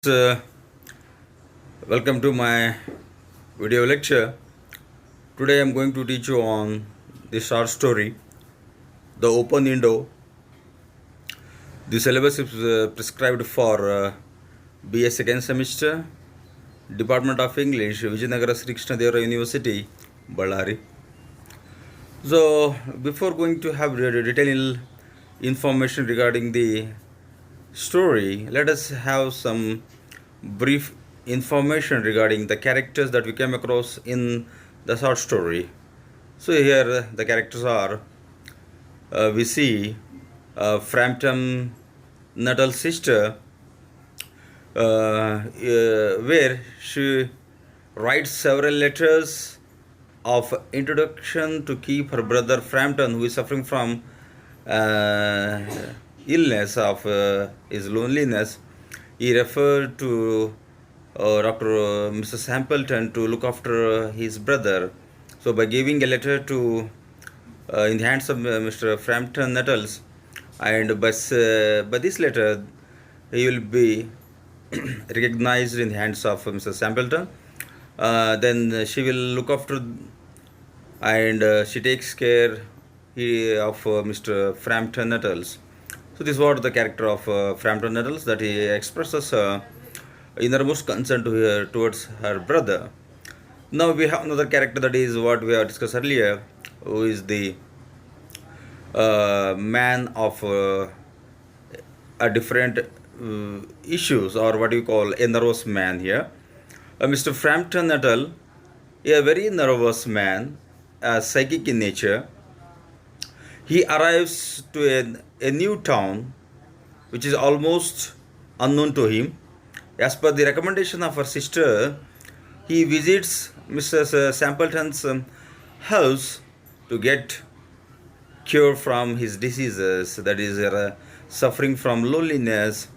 Uh, Welcome to my video lecture. Today I am going to teach you on the short story, The Open Window. The syllabus is prescribed for BA second semester, Department of English, Vijayanagara Sri Krishnadevara University, Ballari. So, before going to have detailed information regarding the story, let us have some brief information regarding the characters that we came across in the short story. So here the characters are we see Frampton Nuttall's sister, where she writes several letters of introduction to keep her brother Frampton, who is suffering from uh, illness of his loneliness. He referred to Dr. Mrs. Sampleton to look after his brother. So by giving a letter to in the hands of Mr. Frampton Nettles, and by this letter he will be recognized in the hands of Mrs. Sampleton. Then she will look after and she takes care of Mr. Frampton Nettles. So this was the character of Frampton Nettles, that he expresses innermost concern to her, towards her brother. Now we have another character, that is what we have discussed earlier, who is the man of a different issues, or what you call a nervous man here. Mr. Frampton Nettle, a very nervous man, psychic in nature. He arrives to a new town which is almost unknown to him. As per the recommendation of her sister, he visits Mrs. Sampleton's house to get cure from his diseases, that is suffering from loneliness.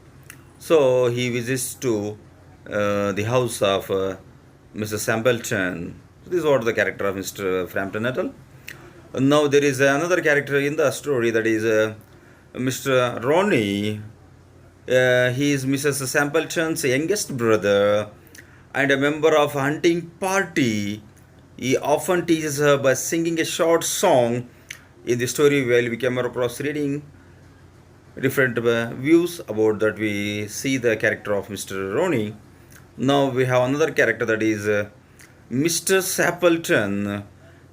So he visits to the house of Mrs. Sampleton. This is what the character of Mr. Frampton Nettle. Now there is another character in the story, that is Mr. Ronnie. He is Mrs. Sampleton's youngest brother and a member of a hunting party. He often teases her by singing a short song. In the story, while we came across reading different views about that, we see the character of Mr. Ronnie. Now we have another character, that is Mr. Sappleton.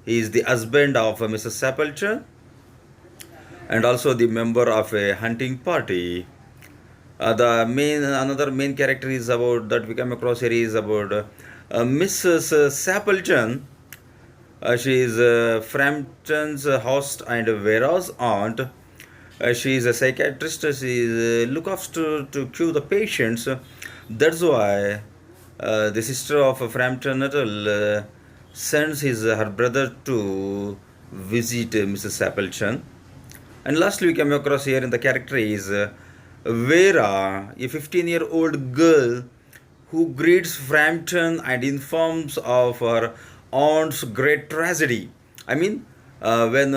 He is the husband of Mrs. Sappleton and also the member of a hunting party. Another main character is about that we come across here is about Mrs. Sappleton. She is Frampton's host and Vera's aunt. She is a psychiatrist. She is look after to cure the patients. That's why the sister of Frampton Nettle sends her brother to visit Mrs. Sappleton. And lastly, we come across here in the character is Vera, a 15-year-old girl who greets Frampton and informs of her aunt's great tragedy. I mean, when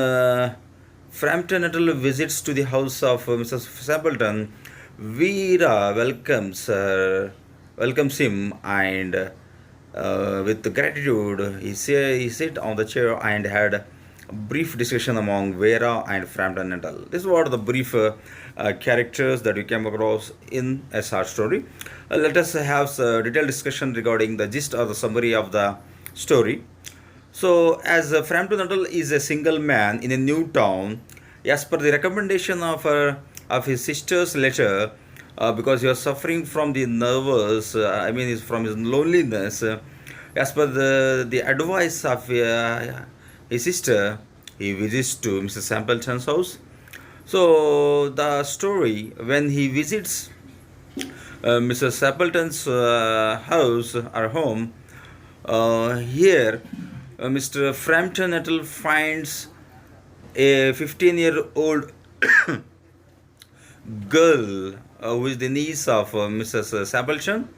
Frampton Nettle visits to the house of Mrs. Sampleton, Vera welcomes him, and with gratitude, he sit on the chair and had a brief discussion among Vera and Frampton Nettle. This was the brief characters that we came across in a short story. Let us have a detailed discussion regarding the gist or the summary of the story. So, as Frampton Nettle is a single man in a new town, as per the recommendation of his sister's letter, because he was suffering from the nervous, from his loneliness. As per the advice of his sister, he visits to Mrs. Sampleton's house. So the story, when he visits Mrs. Sampleton's house or home, here Mr. Frampton Nettle finds a 15-year-old girl who is the niece of Mrs. Sampleton.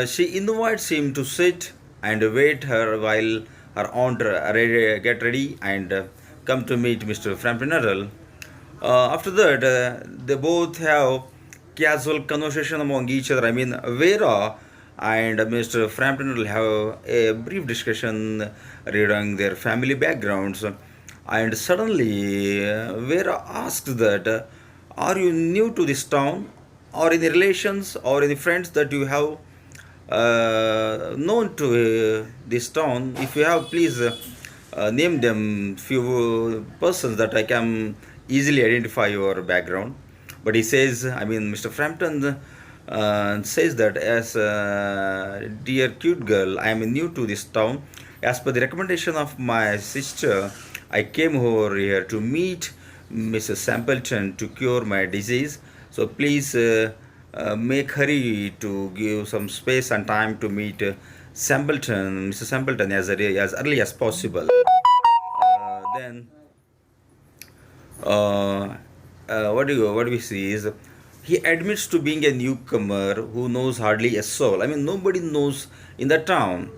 She invites him to sit and wait her while her aunt get ready and come to meet Mr. Frampton Nettle. After that, they both have casual conversation among each other. I mean, Vera and Mr. Frampton will have a brief discussion regarding their family backgrounds. And suddenly, Vera asks that, are you new to this town? Or any relations or any friends that you have known to this town? If you have, please name them few persons that I can easily identify your background. But he says, I mean, Mr. Frampton says that as dear cute girl, I am new to this town. As per the recommendation of my sister, I came over here to meet Mrs. Sampleton to cure my disease. So please make hurry to give some space and time to meet Sampleton, Mrs. Sampleton as early as possible. Then uh, what do we see is he admits to being a newcomer who knows hardly a soul. I mean, nobody knows in the town,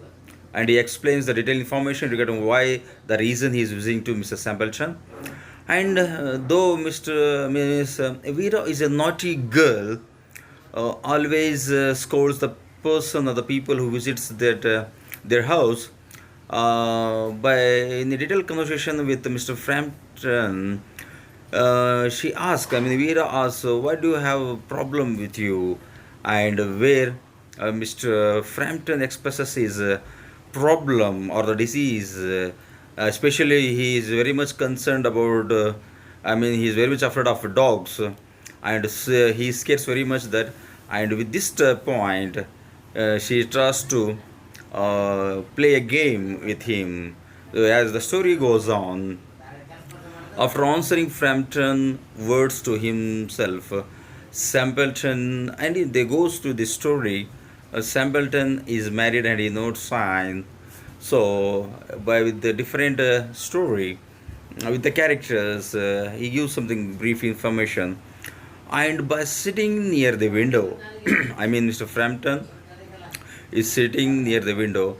and he explains the detailed information regarding why the reason he is visiting to Mr. Sampleton. And though Miss Vera is a naughty girl, always scolds the person or the people who visits their house. By in a detailed conversation with Mr. Frampton, she asked, I mean, Vera asked, why do you have a problem with you? And where Mr. Frampton expresses his problem or the disease, especially he is very much concerned about, I mean, he is very much afraid of dogs, and he scares very much that, and with this point, she tries to play a game with him. As the story goes on, after answering Frampton words to himself, Sampleton, and they goes to the story. Sampleton is married and he knows sign. So, by with the different story, with the characters, he gives something brief information. And by sitting near the window, I mean, Mr. Frampton is sitting near the window.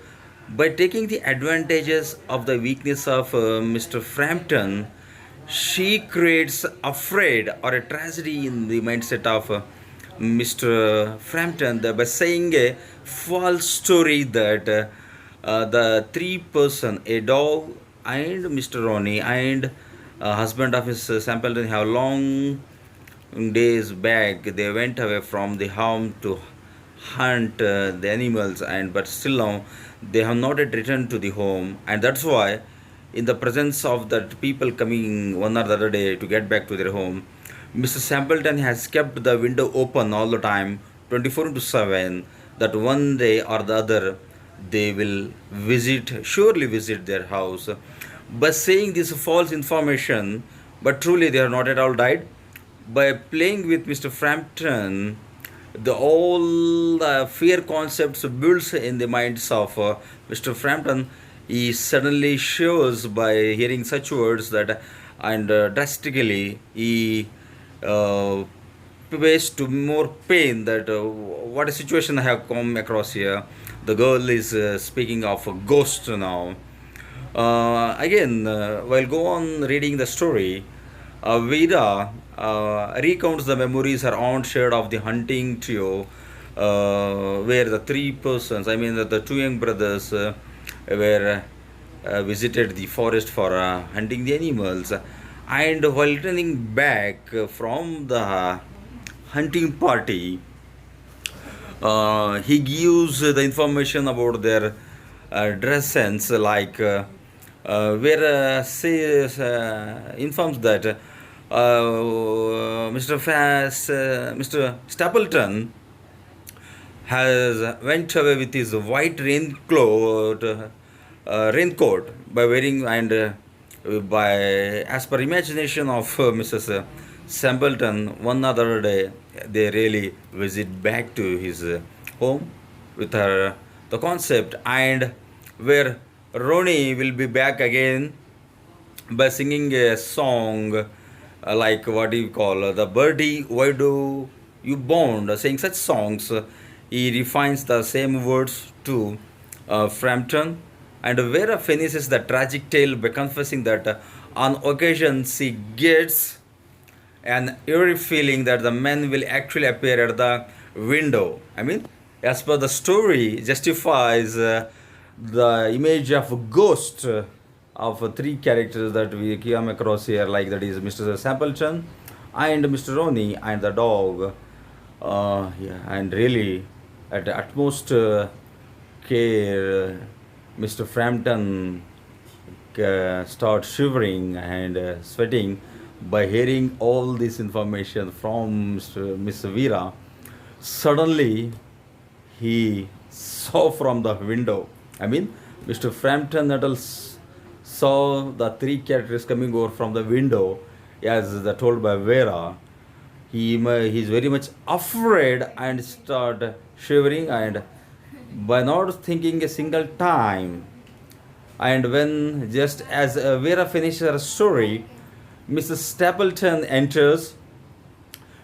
By taking the advantages of the weakness of Mr. Frampton, she creates afraid or a tragedy in the mindset of Mr. Frampton by saying a false story that the three person, a dog and Mr. Ronnie and husband of his Sampleton have long days back they went away from the home to hunt the animals, and but still now they have not yet returned to the home, and that's why in the presence of that people coming one or the other day to get back to their home, Mr. Sampleton has kept the window open all the time 24 into 7, that one day or the other they will surely visit their house. By saying this false information, but truly they are not at all died, by playing with Mr. Frampton, the all fear concepts builds in the minds of Mr. Frampton. He suddenly shows by hearing such words that, and drastically he uh, pays to more pain that what a situation I have come across here. The girl is speaking of a ghost now. Again, while go on reading the story, Vida recounts the memories her aunt shared of the hunting trio, where the three persons, I mean the two young brothers, were visited the forest for hunting the animals. And while returning back from the hunting party, he gives the information about their dress sense, like where says informs that Mr. Stapleton has went away with his white raincoat by wearing, and by as per imagination of Mrs. Sampleton, one other day they really visit back to his home with her the concept, and where Ronnie will be back again by singing a song like what do you call the birdie why do you bond, saying such songs. He refines the same words to Frampton, and Vera finishes the tragic tale by confessing that on occasions she gets an eerie feeling that the men will actually appear at the window. I mean, as per the story, justifies the image of a ghost of three characters that we come across here, like that is Mr. Sampleton and Mr. Ronnie and the dog. Yeah, and really, at the utmost care, Mr. Frampton start shivering and sweating by hearing all this information from Miss Vera. Suddenly, he saw from the window. I mean, Mr. Frampton Nettles saw the three characters coming over from the window, as told by Vera. He's very much afraid and start shivering, and by not thinking a single time, and when just as Vera finishes her story, Mrs. Stapleton enters.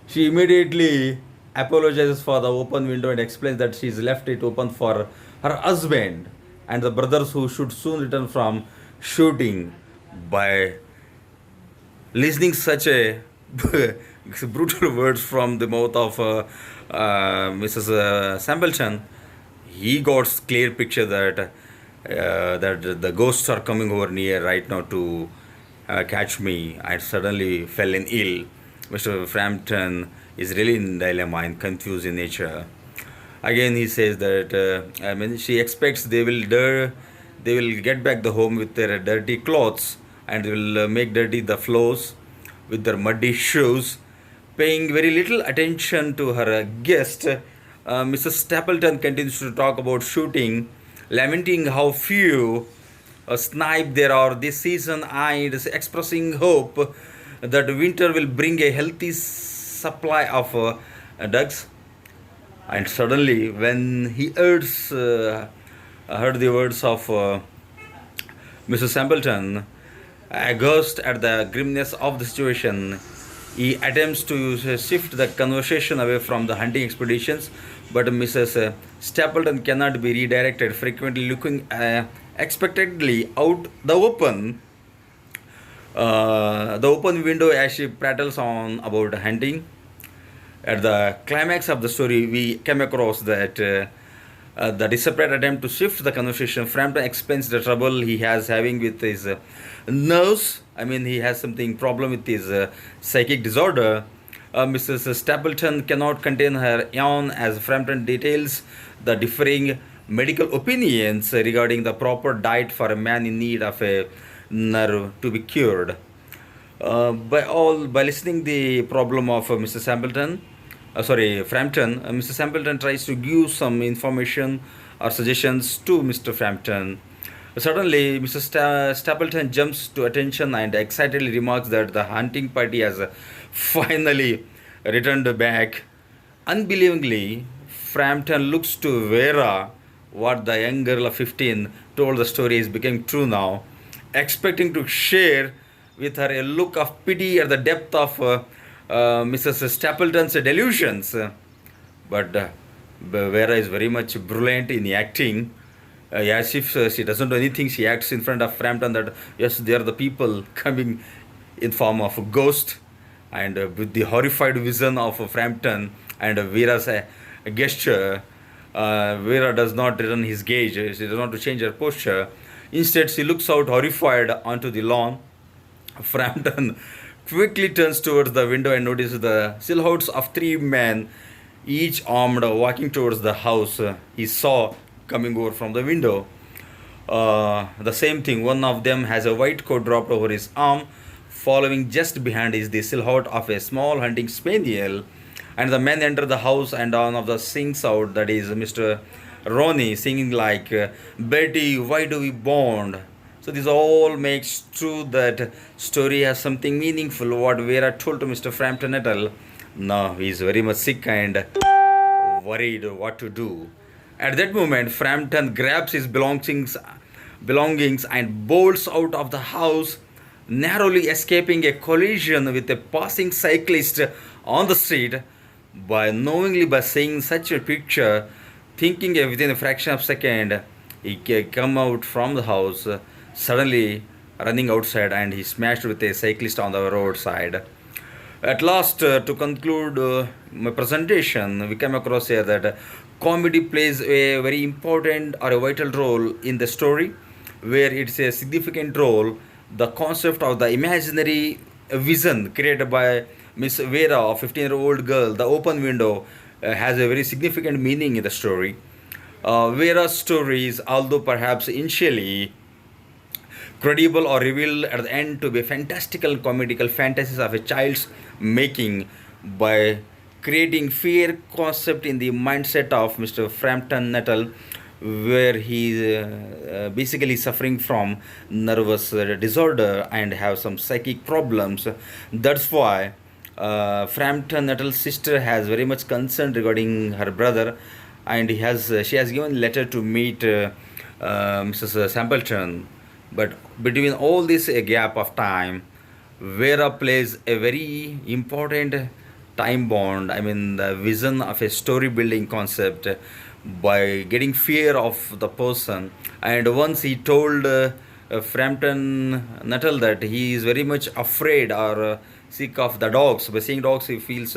She immediately apologizes for the open window and explains that she's left it open for her husband and the brothers who should soon return from shooting. By listening such a brutal words from the mouth of Mrs. Sampleton, he got clear picture that the ghosts are coming over near right now to catch me. I suddenly fell in ill. Mr. Frampton is really in dilemma and confused in nature. Again, he says that I mean she expects they will get back the home with their dirty clothes and they will make dirty the floors with their muddy shoes, paying very little attention to her guest. Mrs. Stapleton continues to talk about shooting, lamenting how few snipe there are this season and expressing hope that winter will bring a healthy supply of ducks. And suddenly, when he heard the words of Mrs. Sampleton, aghast at the grimness of the situation, he attempts to shift the conversation away from the hunting expeditions, but Mrs. Stapleton cannot be redirected, frequently looking expectantly out the open window as she prattles on about hunting. At the climax of the story, we came across that the desperate attempt to shift the conversation. Frampton explains the trouble he has having with his nerves. I mean, he has something problem with his psychic disorder. Mrs. Stapleton cannot contain her yawn as Frampton details the differing medical opinions regarding the proper diet for a man in need of a nerve to be cured. By listening the problem of Mr. Frampton, Mr. Sampleton tries to give some information or suggestions to Mr. Frampton. Suddenly, Mr. Stapleton jumps to attention and excitedly remarks that the hunting party has finally returned back. Unbelievingly, Frampton looks to Vera. What the young girl of 15 told the story is becoming true now, expecting to share with her a look of pity at the depth of Mrs. Stapleton's delusions. But Vera is very much brilliant in acting. As if she doesn't do anything, she acts in front of Frampton that yes, they are the people coming in form of a ghost, and with the horrified vision of Frampton and Vera's gesture, Vera does not return his gaze. She does not change her posture. Instead, she looks out horrified onto the lawn. Frampton quickly turns towards the window and notices the silhouettes of three men, each armed, walking towards the house he saw coming over from the window. The same thing, one of them has a white coat dropped over his arm. Following just behind is the silhouette of a small hunting spaniel. And the men enter the house, and one of the sings out, that is Mr. Ronnie, singing like, Betty, why do we bond? So this all makes true that story has something meaningful. What Vera told to Mr. Frampton Nettle. Now he is very much sick and worried what to do. At that moment, Frampton grabs his belongings and bolts out of the house, narrowly escaping a collision with a passing cyclist on the street. By seeing such a picture, thinking within a fraction of a second, he come out from the house, suddenly running outside, and he smashed with a cyclist on the roadside. At last, to conclude my presentation, we came across here that comedy plays a very important or a vital role in the story, where it's a significant role. The concept of the imaginary vision created by Miss Vera, a 15-year-old girl, the open window, has a very significant meaning in the story. Vera's stories, although perhaps initially credible or revealed at the end to be fantastical comedical fantasies of a child's making by creating fear concept in the mindset of Mr. Frampton Nettle, where he basically suffering from nervous disorder and have some psychic problems. That's why Frampton Nettle's sister has very much concern regarding her brother, and she has given letter to meet Mrs. Sampleton. But between all this a gap of time, Vera plays a very important time bond. I mean, the vision of a story building concept by getting fear of the person. And once he told Frampton Nuttall that he is very much afraid or sick of the dogs. By seeing dogs, he feels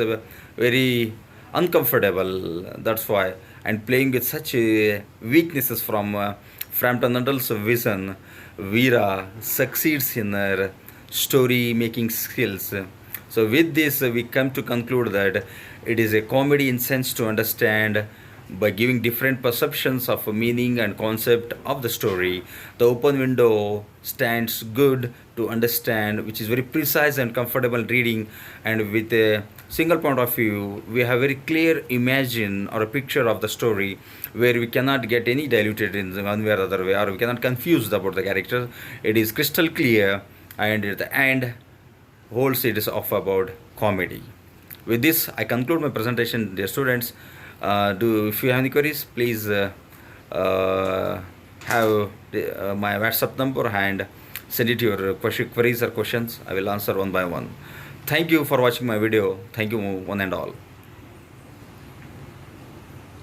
very uncomfortable. That's why. And playing with such weaknesses from Frampton Nuttall's vision, Vera succeeds in her story making skills. So, with this, we come to conclude that it is a comedy in sense to understand by giving different perceptions of a meaning and concept of the story. The open window stands good to understand, which is very precise and comfortable reading, and with a single point of view, we have very clear imagine or a picture of the story where we cannot get any diluted in one way or other way, or we cannot confuse about the character. It is crystal clear, and at the end, whole series of about comedy. With this, I conclude my presentation, dear students. If you have any queries, please have my WhatsApp number and send it your queries or questions. I will answer one by one. Thank you for watching my video. Thank you, one and all.